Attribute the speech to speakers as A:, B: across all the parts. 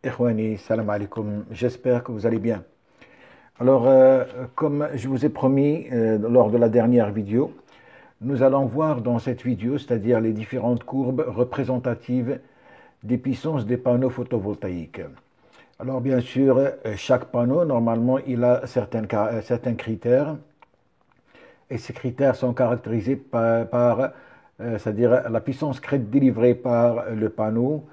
A: Ikhwani, salam alaikum, j'espère que vous allez bien. Alors, comme je vous ai promis lors de la dernière vidéo, nous allons voir dans cette vidéo, c'est-à-dire les différentes courbes représentatives des puissances des panneaux photovoltaïques. Alors, bien sûr, chaque panneau, normalement, il a certains critères, et ces critères sont caractérisés c'est-à-dire la puissance délivrée par le panneau,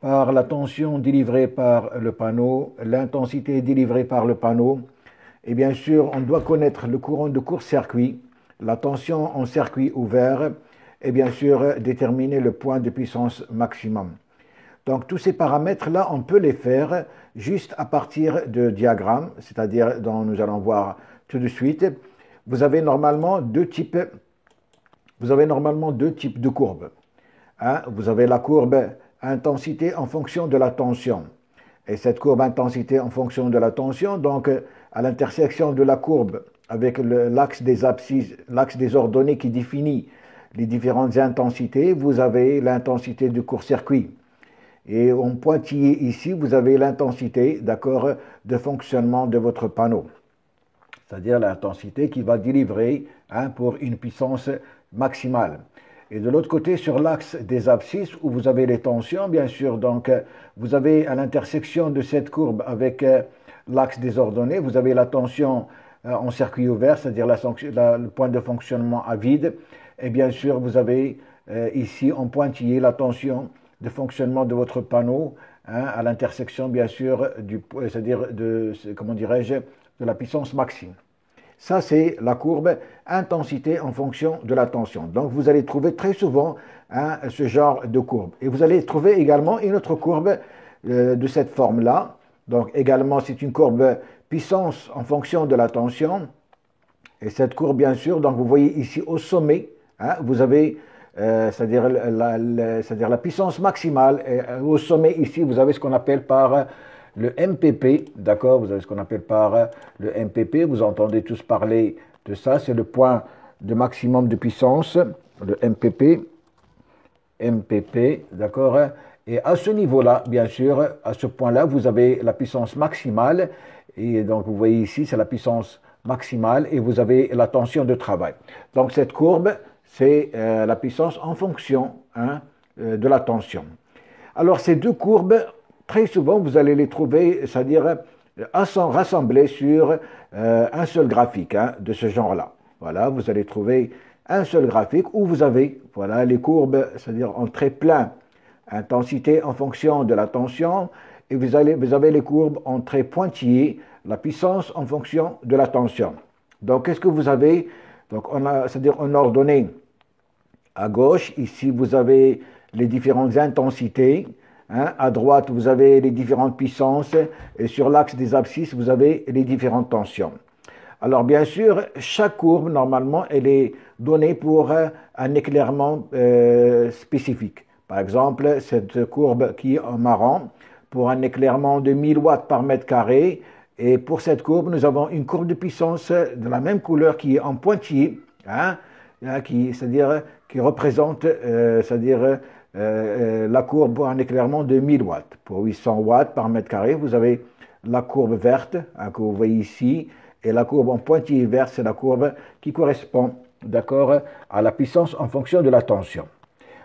A: par la tension délivrée par le panneau, l'intensité délivrée par le panneau. Et bien sûr, on doit connaître le courant de court-circuit, la tension en circuit ouvert et bien sûr déterminer le point de puissance maximum. Donc tous ces paramètres-là, on peut les faire juste à partir de diagrammes, c'est-à-dire dont nous allons voir tout de suite. Vous avez normalement deux types de courbes. Vous avez la courbe intensité en fonction de la tension. Et cette courbe intensité en fonction de la tension, donc à l'intersection de la courbe avec l'axe des abscisses, l'axe des ordonnées qui définit les différentes intensités, vous avez l'intensité du court-circuit. Et en pointillé ici, vous avez l'intensité, d'accord, de fonctionnement de votre panneau. C'est-à-dire l'intensité qui va délivrer pour une puissance maximale. Et de l'autre côté, sur l'axe des abscisses, où vous avez les tensions, bien sûr, donc vous avez à l'intersection de cette courbe avec l'axe des ordonnées, vous avez la tension en circuit ouvert, c'est-à-dire le point de fonctionnement à vide. Et bien sûr, vous avez ici en pointillé la tension de fonctionnement de votre panneau à l'intersection, bien sûr, c'est-à-dire comment dirais-je, de la puissance maximum. Ça, c'est la courbe intensité en fonction de la tension. Donc, vous allez trouver très souvent ce genre de courbe. Et vous allez trouver également une autre courbe de cette forme-là. Donc, également, c'est une courbe puissance en fonction de la tension. Et cette courbe, bien sûr, donc vous voyez ici au sommet, vous avez c'est-à-dire la puissance maximale. Et au sommet, ici, vous avez ce qu'on appelle par le MPP, d'accord, vous avez ce qu'on appelle par le MPP, vous entendez tous parler de ça, c'est le point de maximum de puissance, le MPP, d'accord, et à ce niveau-là, bien sûr, à ce point-là, vous avez la puissance maximale, et donc vous voyez ici, c'est la puissance maximale, et vous avez la tension de travail. Donc cette courbe, c'est la puissance en fonction de la tension. Alors ces deux courbes, très souvent, vous allez les trouver, c'est-à-dire rassemblées sur un seul graphique de ce genre-là. Voilà, vous allez trouver un seul graphique où vous avez voilà, les courbes, c'est-à-dire en trait plein, intensité en fonction de la tension, et vous avez les courbes en trait pointillé, la puissance en fonction de la tension. Donc, qu'est-ce que vous avez? Donc, c'est-à-dire en ordonnée à gauche, ici, vous avez les différentes intensités. À droite, vous avez les différentes puissances et sur l'axe des abscisses, vous avez les différentes tensions. Alors, bien sûr, chaque courbe, normalement, elle est donnée pour un éclairement spécifique. Par exemple, cette courbe qui est en marron, pour un éclairement de 1000 watts par mètre carré. Et pour cette courbe, nous avons une courbe de puissance de la même couleur qui est en pointillé, c'est-à-dire qui représente, la courbe pour un éclairement de 1000 watts. Pour 800 watts par mètre carré, vous avez la courbe verte que vous voyez ici, et la courbe en pointillé vert, c'est la courbe qui correspond, d'accord, à la puissance en fonction de la tension.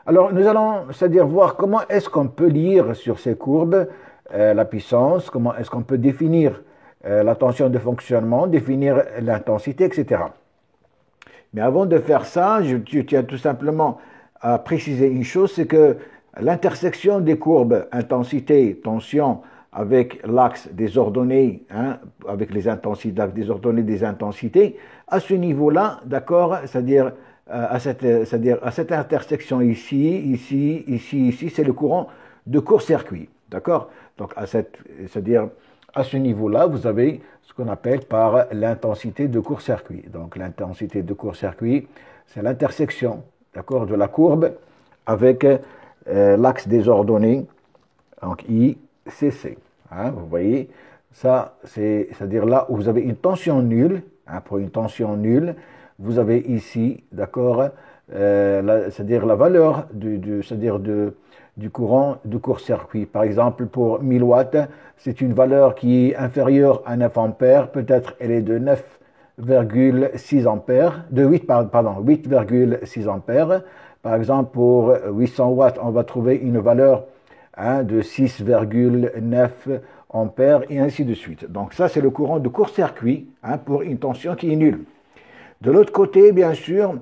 A: Alors, nous allons, c'est-à-dire voir comment est-ce qu'on peut lire sur ces courbes la puissance, comment est-ce qu'on peut définir la tension de fonctionnement, définir l'intensité, etc. Mais avant de faire ça, je tiens tout simplement à préciser une chose, c'est que l'intersection des courbes intensité, tension, avec l'axe des ordonnées, avec les intensités, l'axe des ordonnées des intensités, à ce niveau-là, d'accord, c'est-à-dire à cette intersection ici, c'est le courant de court-circuit, d'accord? Donc c'est-à-dire à ce niveau-là, vous avez ce qu'on appelle par l'intensité de court-circuit. Donc l'intensité de court-circuit, c'est l'intersection, d'accord, de la courbe avec l'axe des ordonnées, donc ICC. Vous voyez, ça, c'est-à-dire là où vous avez une tension nulle, pour une tension nulle, vous avez ici, d'accord, c'est-à-dire la valeur du courant de court-circuit. Par exemple, pour 1000 watts, c'est une valeur qui est inférieure à 9 ampères. Peut-être elle est de 9,6 ampères, de 8,6 ampères. Par exemple, pour 800 watts, on va trouver une valeur de 6,9 ampères et ainsi de suite. Donc ça, c'est le courant de court-circuit pour une tension qui est nulle. De l'autre côté, bien sûr,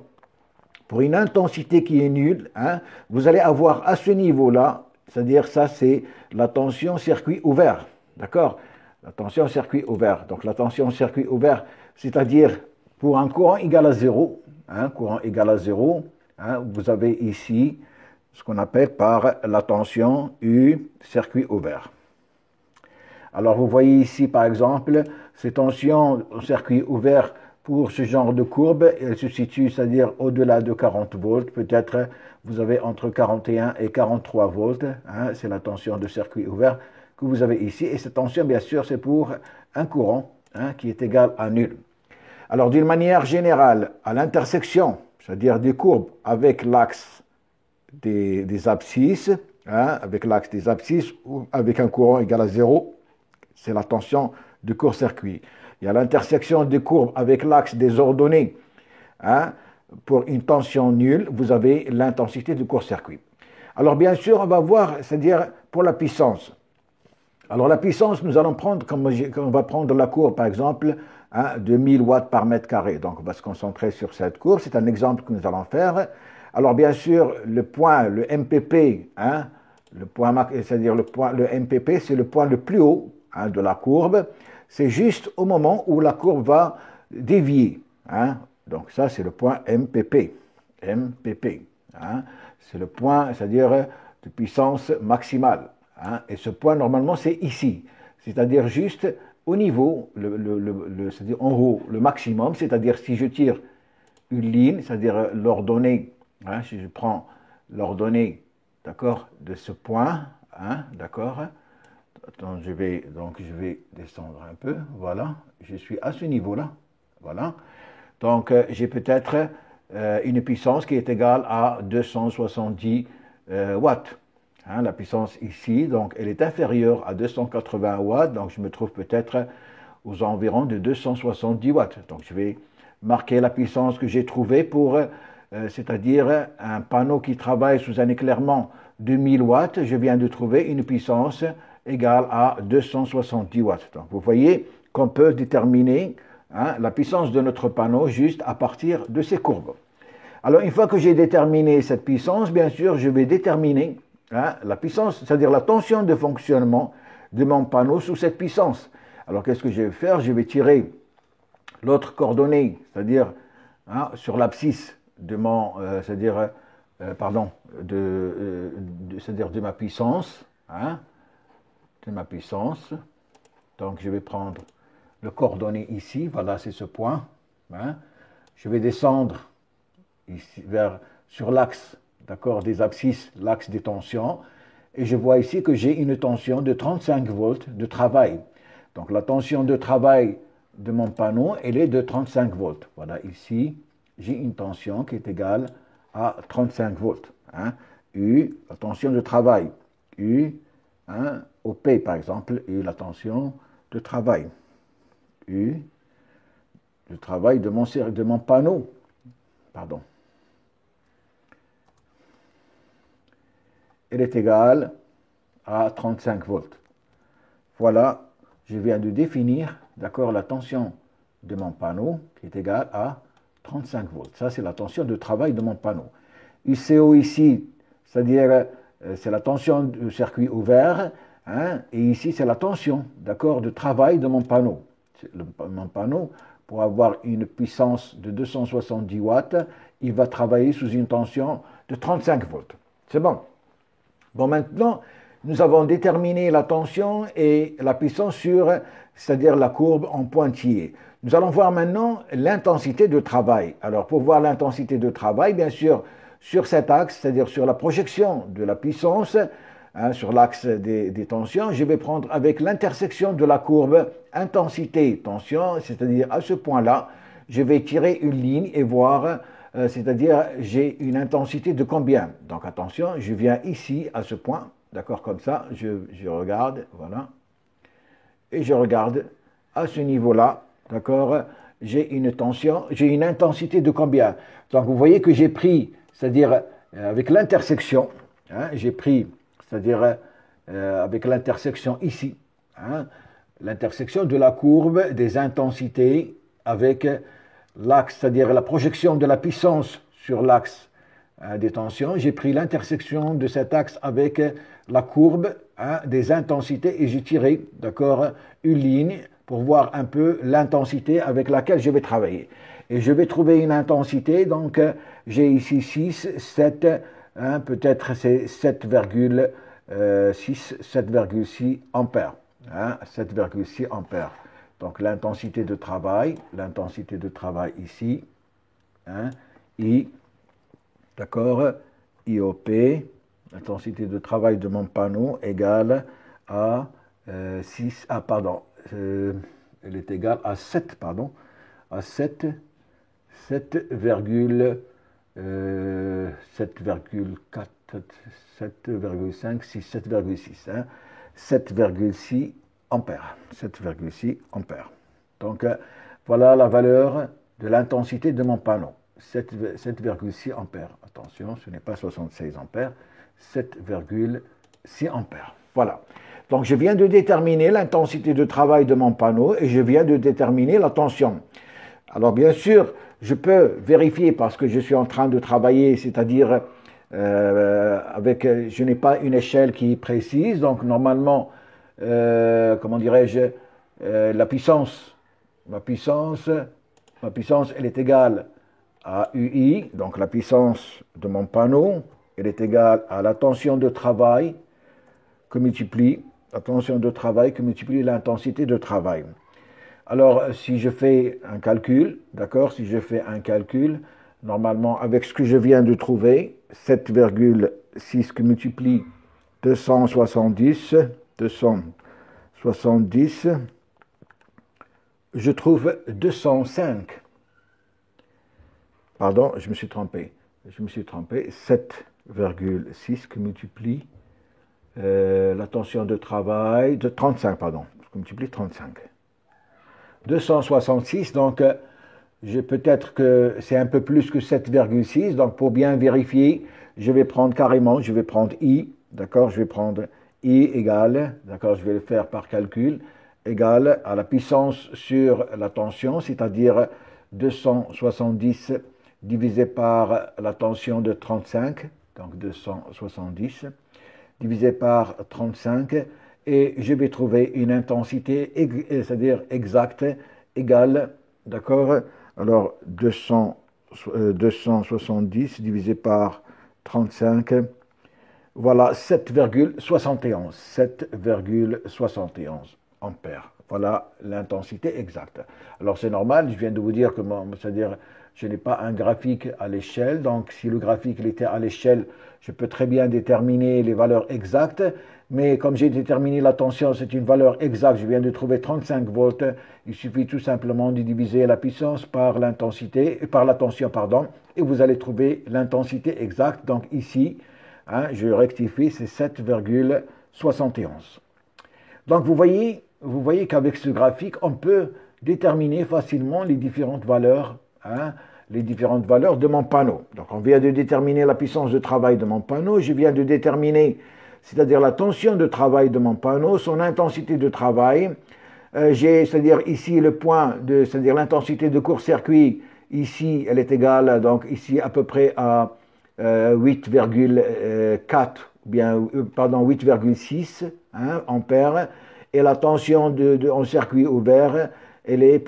A: pour une intensité qui est nulle, vous allez avoir à ce niveau-là, c'est-à-dire ça, c'est la tension circuit ouvert. D'accord? La tension circuit ouvert. Donc la tension circuit ouvert, c'est-à-dire pour un courant égal à 0, courant égal à 0, vous avez ici ce qu'on appelle par la tension U circuit ouvert. Alors vous voyez ici par exemple, ces tensions au circuit ouvert pour ce genre de courbe, elles se situent, c'est-à-dire au-delà de 40 volts, peut-être vous avez entre 41 et 43 volts, c'est la tension de circuit ouvert que vous avez ici, et cette tension bien sûr c'est pour un courant qui est égal à nul. Alors d'une manière générale, à l'intersection, c'est-à-dire des courbes avec l'axe des abscisses, avec l'axe des abscisses ou avec un courant égal à 0, c'est la tension de court-circuit. Il y a l'intersection des courbes avec l'axe des ordonnées. Pour une tension nulle, vous avez l'intensité du court-circuit. Alors bien sûr, on va voir, c'est-à-dire pour la puissance. Alors la puissance, nous allons prendre, comme on va prendre la courbe par exemple, de 1000 watts par mètre carré. Donc on va se concentrer sur cette courbe, c'est un exemple que nous allons faire. Alors bien sûr, le point, le MPP, c'est-à-dire le MPP, c'est le point le plus haut de la courbe. C'est juste au moment où la courbe va dévier. Donc ça, c'est le point MPP. MPP. C'est le point, c'est-à-dire de puissance maximale. Et ce point, normalement, c'est ici. C'est-à-dire juste au niveau, c'est-à-dire en haut, le maximum. C'est-à-dire si je tire une ligne, c'est-à-dire l'ordonnée, si je prends l'ordonnée, d'accord, de ce point, d'accord. Attends, je vais descendre un peu, voilà, je suis à ce niveau-là, voilà. Donc, j'ai peut-être une puissance qui est égale à 270 watts. La puissance ici, donc, elle est inférieure à 280 watts, donc je me trouve peut-être aux environs de 270 watts. Donc, je vais marquer la puissance que j'ai trouvée pour, c'est-à-dire un panneau qui travaille sous un éclairement de 1000 watts, je viens de trouver une puissance égale à 270 watts. Donc, vous voyez qu'on peut déterminer la puissance de notre panneau juste à partir de ces courbes. Alors, une fois que j'ai déterminé cette puissance, bien sûr, je vais déterminer la puissance, c'est-à-dire la tension de fonctionnement de mon panneau sous cette puissance. Alors, qu'est-ce que je vais faire? Je vais tirer l'autre coordonnée, c'est-à-dire sur l'abscisse de mon, c'est-à-dire de ma puissance, de ma puissance. Donc, je vais prendre le coordonné ici, voilà, c'est ce point. Je vais descendre ici sur l'axe, d'accord, des abscisses, l'axe des tensions, et je vois ici que j'ai une tension de 35 volts de travail. Donc, la tension de travail de mon panneau, elle est de 35 volts. Voilà, ici, j'ai une tension qui est égale à 35 volts. U, la tension de travail. U, au P, par exemple, U, la tension de travail. U, le travail de mon panneau. Pardon. Elle est égale à 35 volts. Voilà, je viens de définir, d'accord, la tension de mon panneau qui est égale à 35 volts. Ça, c'est la tension de travail de mon panneau. UCO ici, c'est-à-dire, c'est la tension du circuit ouvert, et ici, c'est la tension, d'accord, de travail de mon panneau. Mon panneau, pour avoir une puissance de 270 watts, il va travailler sous une tension de 35 volts. C'est bon. Bon, maintenant, nous avons déterminé la tension et la puissance sur, c'est-à-dire la courbe en pointillé. Nous allons voir maintenant l'intensité de travail. Alors, pour voir l'intensité de travail, bien sûr, sur cet axe, c'est-à-dire sur la projection de la puissance, sur l'axe des tensions, je vais prendre avec l'intersection de la courbe intensité-tension, c'est-à-dire à ce point-là, je vais tirer une ligne et voir c'est-à-dire j'ai une intensité de combien? Donc attention, je viens ici à ce point, d'accord, comme ça, je regarde, voilà, et je regarde à ce niveau-là, d'accord, j'ai une tension, j'ai une intensité de combien? Donc vous voyez que j'ai pris, c'est-à-dire avec l'intersection, hein, j'ai pris, c'est-à-dire avec l'intersection ici, hein, l'intersection de la courbe des intensités avec l'axe, c'est-à-dire la projection de la puissance sur l'axe des tensions. J'ai pris l'intersection de cet axe avec la courbe des intensités et j'ai tiré, d'accord, une ligne pour voir un peu l'intensité avec laquelle je vais travailler. Et je vais trouver une intensité, donc j'ai ici 6, 7, hein, peut-être c'est 7,6 ampères. Hein, 7,6 ampères. Donc l'intensité de travail ici, hein, I, d'accord, IOP, l'intensité de travail de mon panneau égale à 6, elle est égale à 7, pardon, à 7,4, 7,5, 6, 7,6, hein, 7,6 ampères. 7,6 ampères. Donc, voilà la valeur de l'intensité de mon panneau. 7,6 ampères. Attention, ce n'est pas 76 ampères. 7,6 ampères. Voilà. Donc, je viens de déterminer l'intensité de travail de mon panneau et je viens de déterminer la tension. Alors, bien sûr, je peux vérifier parce que je suis en train de travailler, c'est-à-dire je n'ai pas une échelle qui est précise, donc normalement, comment dirais-je, la puissance, elle est égale à UI, donc la puissance de mon panneau, elle est égale à la tension de travail que multiplie l'intensité de travail. Alors, si je fais un calcul, d'accord, normalement, avec ce que je viens de trouver, 7,6 que multiplie 270, je trouve 205. Pardon, je me suis trompé. 7,6 que multiplie la tension de travail de 35, pardon, que multiplie 35. 266, donc peut-être que c'est un peu plus que 7,6, donc pour bien vérifier, je vais prendre I, d'accord, je vais prendre I égale, d'accord, je vais le faire par calcul, égale à la puissance sur la tension, c'est-à-dire 270 divisé par la tension de 35, donc 270, divisé par 35, et je vais trouver une intensité, c'est-à-dire exacte, égale, d'accord, alors 270 divisé par 35, voilà 7,71 ampères. Voilà l'intensité exacte. Alors c'est normal, je viens de vous dire que c'est-à-dire je n'ai pas un graphique à l'échelle, donc si le graphique était à l'échelle, je peux très bien déterminer les valeurs exactes, mais comme j'ai déterminé la tension, c'est une valeur exacte, je viens de trouver 35 volts, il suffit tout simplement de diviser la puissance par la tension, et vous allez trouver l'intensité exacte. Donc ici, hein, je rectifie, c'est 7,71. Donc vous voyez qu'avec ce graphique, on peut déterminer facilement les différentes valeurs, hein, de mon panneau. Donc on vient de déterminer la puissance de travail de mon panneau, je viens de déterminer, c'est-à-dire la tension de travail de mon panneau, son intensité de travail. J'ai, c'est-à-dire ici le point c'est-à-dire l'intensité de court-circuit, ici elle est égale, donc ici à peu près à 8,4, pardon 8,6 hein, ampères, et la tension en circuit ouvert, elle est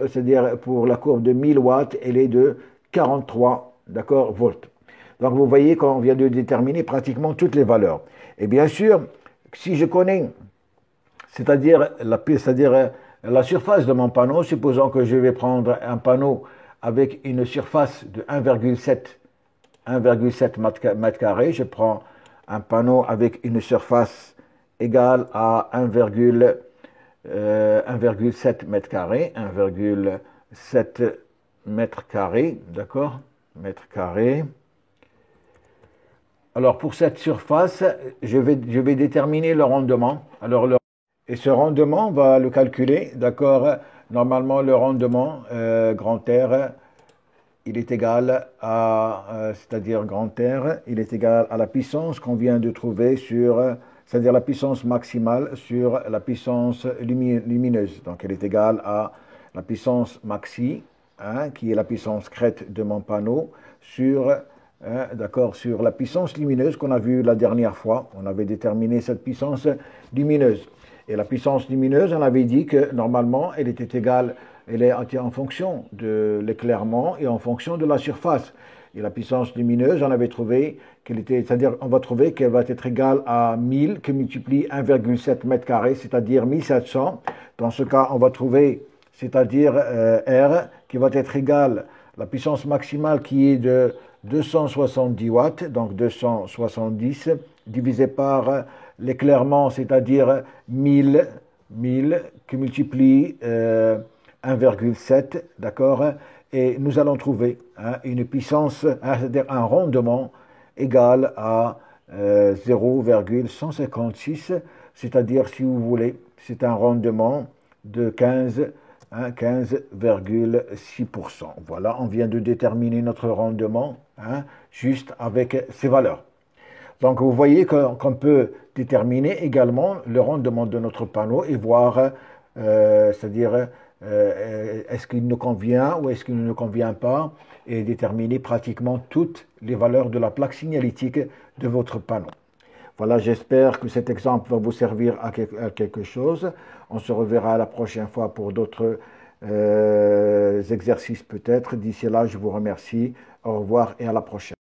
A: c'est-à-dire pour la courbe de 1000 watts, elle est de 43, d'accord, volts. Donc vous voyez qu'on vient de déterminer pratiquement toutes les valeurs. Et bien sûr, si je connais, c'est-à-dire la surface de mon panneau, supposons que je vais prendre un panneau avec une surface de 1,7 mètres carrés, je prends un panneau avec une surface égale à 1,7 mètres carrés, 1,7 mètres carrés, d'accord, mètres carrés. Alors pour cette surface, je vais déterminer le rendement. Alors, et ce rendement, on va le calculer, d'accord? Normalement, le rendement grand R, il est égal à, c'est-à-dire grand R, il est égal à la puissance qu'on vient de trouver sur, c'est-à-dire la puissance maximale sur la puissance lumineuse. Donc elle est égale à la puissance maxi, hein, qui est la puissance crête de mon panneau, sur, d'accord, sur la puissance lumineuse qu'on a vue la dernière fois. On avait déterminé cette puissance lumineuse. Et la puissance lumineuse, on avait dit que normalement, elle était égale, elle est en fonction de l'éclairement et en fonction de la surface. Et la puissance lumineuse, on avait trouvé qu'elle était, c'est-à-dire on va trouver qu'elle va être égale à 1000 qui multiplie 1,7 mètres carrés, c'est-à-dire 1700. Dans ce cas, on va trouver, c'est-à-dire R, qui va être égale à la puissance maximale qui est de 270 watts, donc 270 divisé par l'éclairement, c'est-à-dire 1000 qui multiplie 1,7, d'accord? Et nous allons trouver une puissance, c'est-à-dire un rendement égal à 0,156, c'est-à-dire, si vous voulez, c'est un rendement de 15,6%. Voilà, on vient de déterminer notre rendement juste avec ces valeurs. Donc vous voyez qu'on peut déterminer également le rendement de notre panneau et voir, c'est-à-dire est-ce qu'il nous convient ou est-ce qu'il ne nous convient pas, et déterminer pratiquement toutes les valeurs de la plaque signalétique de votre panneau. Voilà, j'espère que cet exemple va vous servir à quelque chose. On se reverra la prochaine fois pour d'autres exercices peut-être. D'ici là, je vous remercie. Au revoir et à la prochaine.